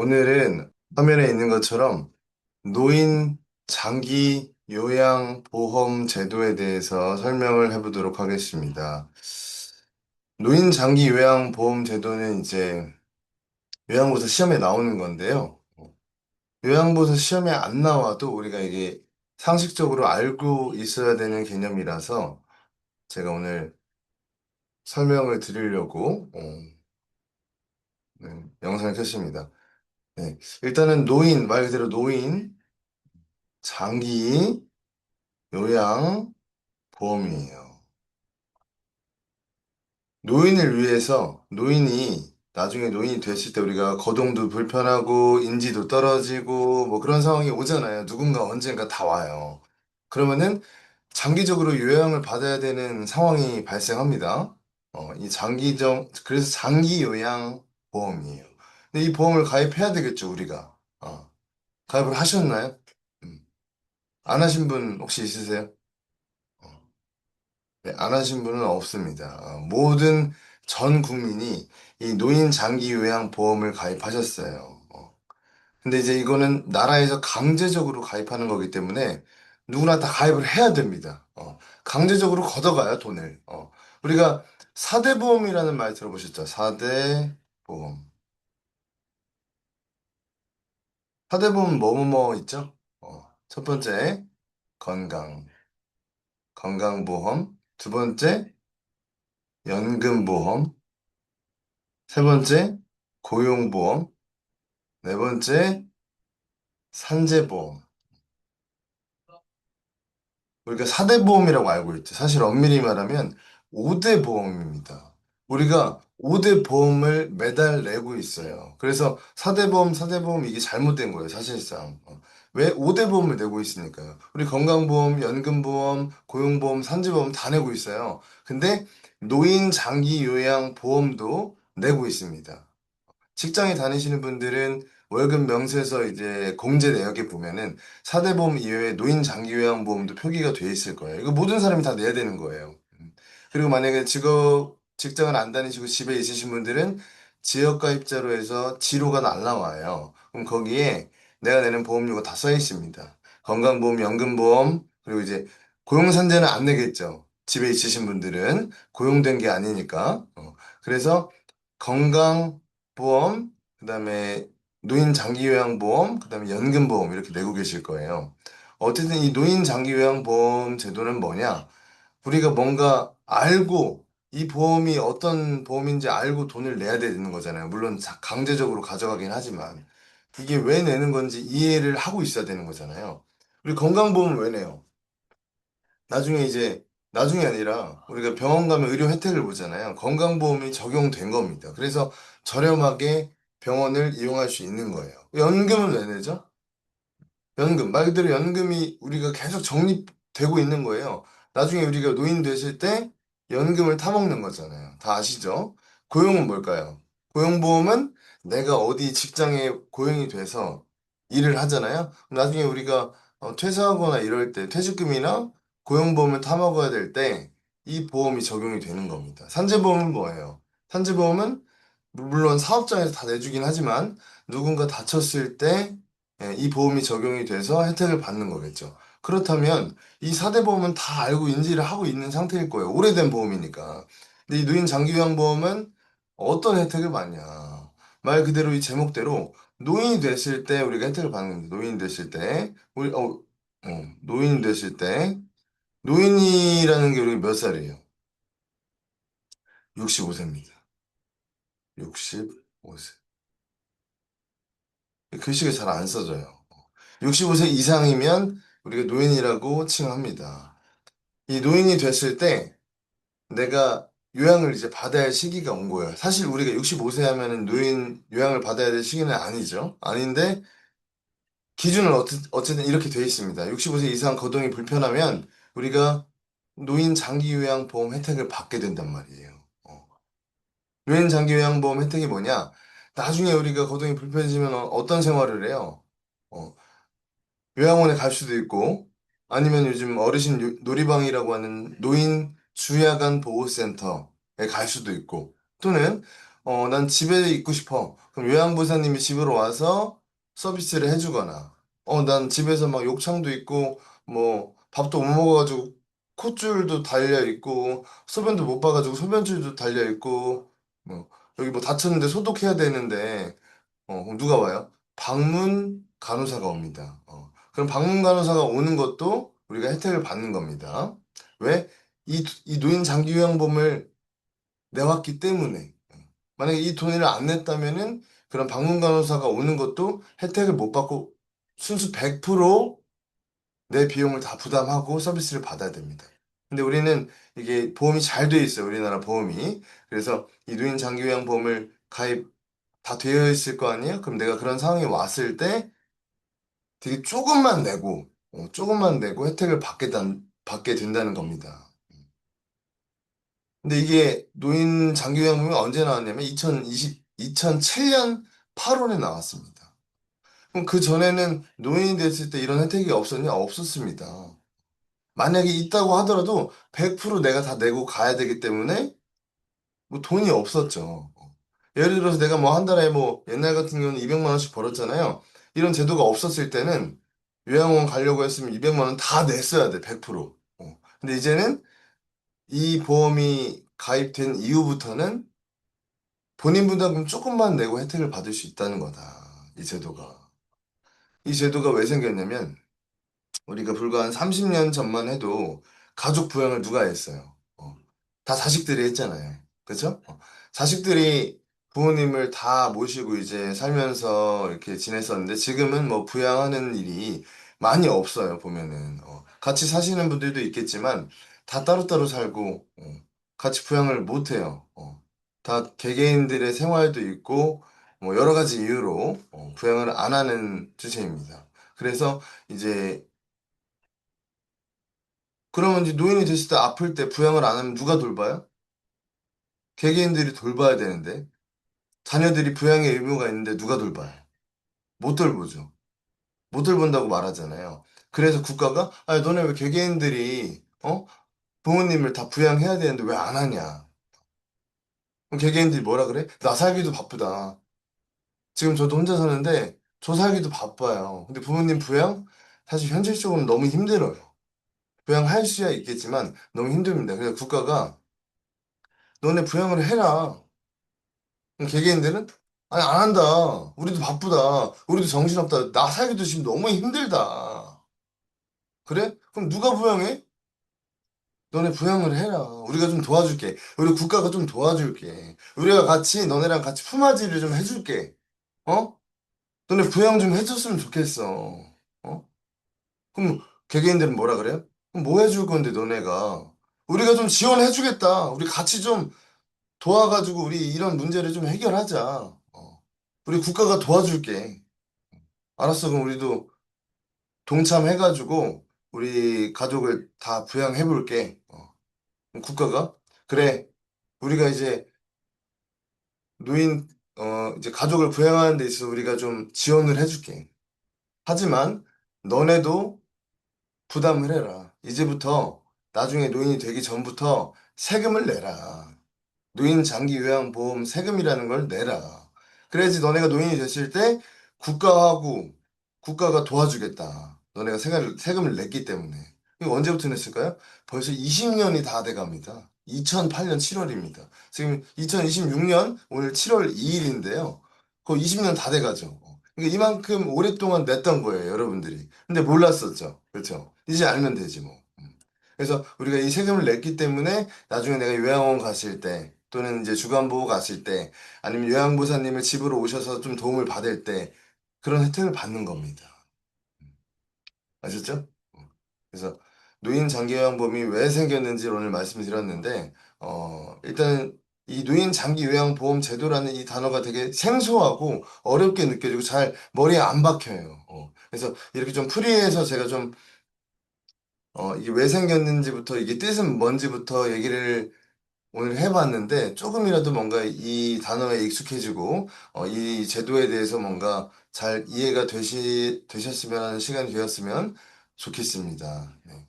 오늘은 화면에 있는 것처럼 노인 장기 요양 보험 제도에 대해서 설명을 해보도록 하겠습니다. 노인 장기 요양 보험 제도는 이제 요양보호사 시험에 나오는 건데요. 요양보호사 시험에 안 나와도 우리가 이게 상식적으로 알고 있어야 되는 개념이라서 제가 오늘 설명을 드리려고 영상을 켰습니다. 네, 일단은 노인, 말 그대로 노인 장기 요양 보험이에요. 노인을 위해서 노인이 나중에 노인이 됐을 때 우리가 거동도 불편하고 인지도 떨어지고 뭐 그런 상황이 오잖아요. 누군가 언젠가 다 와요. 그러면은 장기적으로 요양을 받아야 되는 상황이 발생합니다. 그래서 장기 요양 보험이에요. 근데 이 보험을 가입해야 되겠죠, 우리가. 가입을 하셨나요? 음. 안 하신 분 혹시 있으세요? 어. 네, 안 하신 분은 없습니다. 모든 전 국민이 이 노인 장기 요양 보험을 가입하셨어요. 근데 이제 이거는 나라에서 강제적으로 가입하는 거기 때문에 누구나 다 가입을 해야 됩니다. 강제적으로 걷어가요, 돈을. 우리가 4대 보험이라는 말 들어보셨죠? 4대 보험. 4대 보험 뭐뭐 있죠? 첫 번째, 건강, 건강보험. 두 번째, 연금보험. 세 번째, 고용보험. 네 번째, 산재보험. 우리가 4대 보험이라고 알고 있죠. 사실 엄밀히 말하면 5대 보험입니다. 우리가 5대 보험을 매달 내고 있어요. 그래서 4대 보험, 4대 보험 이게 잘못된 거예요, 사실상. 왜 5대 보험을 내고 있으니까요. 우리 건강보험, 연금보험, 고용보험, 산재보험 다 내고 있어요. 근데 노인 장기 요양 보험도 내고 있습니다. 직장에 다니시는 분들은 월급 명세서 이제 공제 내역에 보면은 4대 보험 이외에 노인 장기요양보험도 표기가 돼 있을 거예요. 이거 모든 사람이 다 내야 되는 거예요. 그리고 만약에 직장을 안 다니시고 집에 있으신 분들은 지역가입자로 해서 지로가 날라와요. 그럼 거기에 내가 내는 보험료가 다 써 있습니다. 건강보험, 연금보험, 그리고 이제 고용산재는 안 내겠죠. 집에 있으신 분들은 고용된 게 아니니까. 그래서 건강보험, 그다음에 노인 장기요양보험, 그다음에 연금보험 이렇게 내고 계실 거예요. 어쨌든 이 노인 장기요양보험 제도는 뭐냐? 우리가 뭔가 알고 이 보험이 어떤 보험인지 알고 돈을 내야 되는 거잖아요. 물론 강제적으로 가져가긴 하지만 이게 왜 내는 건지 이해를 하고 있어야 되는 거잖아요. 우리 건강보험을 왜 내요? 나중에 이제 나중에 아니라 우리가 병원 가면 의료 혜택을 보잖아요. 건강보험이 적용된 겁니다. 그래서 저렴하게 병원을 이용할 수 있는 거예요. 연금은 왜 내죠? 연금, 말 그대로 연금이 우리가 계속 적립되고 있는 거예요. 나중에 우리가 노인 됐을 때 연금을 타먹는 거잖아요. 다 아시죠? 고용은 뭘까요? 고용보험은 내가 어디 직장에 고용이 돼서 일을 하잖아요. 나중에 우리가 퇴사하거나 이럴 때 퇴직금이나 고용보험을 타먹어야 될 때 이 보험이 적용이 되는 겁니다. 산재보험은 뭐예요? 산재보험은 물론 사업장에서 다 내주긴 하지만 누군가 다쳤을 때 이 보험이 적용이 돼서 혜택을 받는 거겠죠. 그렇다면 이 4대 보험은 다 알고 인지를 하고 있는 상태일 거예요. 오래된 보험이니까. 근데 이 노인 장기요양보험은 어떤 혜택을 받냐? 말 그대로 이 제목대로 노인이 됐을 때 우리가 혜택을 받는 겁니다. 노인이 됐을 때 노인이 됐을 때 노인이라는 게 우리가 몇 살이에요? 65세입니다. 65세. 글씨가 잘 안 써져요. 65세 이상이면 우리가 노인이라고 칭합니다. 이 노인이 됐을 때 내가 요양을 이제 받아야 할 시기가 온 거예요. 사실 우리가 65세 하면은 노인 요양을 받아야 될 시기는 아니죠. 아닌데 기준은 어쨌든 이렇게 돼 있습니다. 65세 이상 거동이 불편하면 우리가 노인 장기 요양 보험 혜택을 받게 된단 말이에요. 노인 장기 요양 보험 혜택이 뭐냐? 나중에 우리가 거동이 불편해지면 어떤 생활을 해요? 어, 요양원에 갈 수도 있고, 아니면 요즘 어르신 놀이방이라고 하는 노인 주야간 보호센터에 갈 수도 있고, 또는 난 집에 있고 싶어. 그럼 요양보사님이 집으로 와서 서비스를 해주거나, 난 집에서 막 욕창도 있고, 뭐, 밥도 못 먹어가지고, 콧줄도 달려있고, 소변도 못 봐가지고, 소변줄도 달려있고, 뭐, 여기 뭐 다쳤는데 소독해야 되는데, 그럼 누가 와요? 방문 간호사가 옵니다. 그럼 방문 간호사가 오는 것도 우리가 혜택을 받는 겁니다. 왜? 이 노인 장기 요양보험을 내왔기 때문에. 만약에 이 돈을 안 냈다면은 그런 방문 간호사가 오는 것도 혜택을 못 받고 순수 100%내 비용을 다 부담하고 서비스를 받아야 됩니다. 근데 우리는 이게 보험이 잘 돼 있어요. 우리나라 보험이. 그래서 이 노인 장기 요양보험을 가입 다 되어 있을 거 아니에요? 그럼 내가 그런 상황이 왔을 때 되게 조금만 내고 혜택을 받게 된다는 겁니다. 근데 이게 노인 장기요양보험이 언제 나왔냐면 2007년 8월에 나왔습니다. 그럼 그 전에는 노인이 됐을 때 이런 혜택이 없었냐? 없었습니다. 만약에 있다고 하더라도 100% 내가 다 내고 가야 되기 때문에 뭐 돈이 없었죠. 예를 들어서 내가 뭐 한 달에 뭐 옛날 같은 경우는 200만 원씩 벌었잖아요. 이런 제도가 없었을 때는 요양원 가려고 했으면 200만 원 다 냈어야 돼, 100%. 근데 이제는 이 보험이 가입된 이후부터는 본인 부담금 조금만 내고 혜택을 받을 수 있다는 거다. 이 제도가. 이 제도가 왜 생겼냐면 우리가 불과 한 30년 전만 해도 가족 부양을 누가 했어요? 다 자식들이 했잖아요. 그쵸? 자식들이 부모님을 다 모시고 이제 살면서 이렇게 지냈었는데 지금은 뭐 부양하는 일이 많이 없어요, 보면은. 같이 사시는 분들도 있겠지만 다 따로따로 살고, 같이 부양을 못 해요. 다 개개인들의 생활도 있고, 뭐 여러 가지 이유로 부양을 안 하는 추세입니다. 그래서 이제 그러면 이제 노인이 됐을 때 아플 때 부양을 안 하면 누가 돌봐요? 개개인들이 돌봐야 되는데 자녀들이 부양의 의무가 있는데 누가 돌봐요? 못 돌보죠. 못 돌본다고 말하잖아요. 그래서 국가가 너네 왜 개개인들이 부모님을 다 부양해야 되는데 왜 안 하냐? 그럼 개개인들이 뭐라 그래? 나 살기도 바쁘다. 지금 저도 혼자 사는데 저 살기도 바빠요. 근데 부모님 부양 사실 현실적으로 너무 힘들어요. 부양할 수야 있겠지만 너무 힘듭니다. 그래서 국가가 너네 부양을 해라. 그럼 개개인들은 아니 안 한다. 우리도 바쁘다. 우리도 정신없다. 나 살기도 지금 너무 힘들다. 그래? 그럼 누가 부양해? 너네 부양을 해라. 우리가 좀 도와줄게. 우리 국가가 좀 도와줄게. 우리가 같이 너네랑 같이 품앗이를 좀 해줄게. 어? 너네 부양 좀 해줬으면 좋겠어. 어? 그럼 개개인들은 뭐라 그래요? 그럼 뭐 해줄 건데 너네가? 우리가 좀 지원해주겠다. 우리 같이 좀 도와가지고 우리 이런 문제를 좀 해결하자. 우리 국가가 도와줄게. 알았어. 그럼 우리도 동참해가지고 우리 가족을 다 부양해볼게. 그럼 국가가 그래. 우리가 이제 노인 이제 가족을 부양하는 데 있어서 우리가 좀 지원을 해줄게. 하지만 너네도 부담을 해라. 이제부터 나중에 노인이 되기 전부터 세금을 내라. 노인 장기 요양보험 세금이라는 걸 내라. 그래야지 너네가 노인이 됐을 때 국가하고 국가가 도와주겠다. 너네가 세금을 냈기 때문에. 이거 언제부터 냈을까요? 벌써 20년이 다 돼갑니다. 2008년 7월입니다. 지금 2026년 오늘 7월 2일인데요. 거의 20년 다 돼가죠. 그러니까 이만큼 오랫동안 냈던 거예요, 여러분들이. 근데 몰랐었죠. 그렇죠? 이제 알면 되지 뭐. 그래서 우리가 이 세금을 냈기 때문에 나중에 내가 요양원 갔을 때 또는 이제 주간보호 갔을 때 아니면 요양보사님을 집으로 오셔서 좀 도움을 받을 때 그런 혜택을 받는 겁니다. 아셨죠? 그래서 노인 장기요양보험이 왜 생겼는지 오늘 말씀드렸는데 일단 이 노인 장기요양보험 제도라는 이 단어가 되게 생소하고 어렵게 느껴지고 잘 머리에 안 박혀요. 그래서 이렇게 좀 풀이해서 제가 좀 이게 왜 생겼는지부터 이게 뜻은 뭔지부터 얘기를 오늘 해봤는데 조금이라도 뭔가 이 단어에 익숙해지고 이 제도에 대해서 뭔가 잘 이해가 되셨으면 하는 시간이 되었으면 좋겠습니다. 네.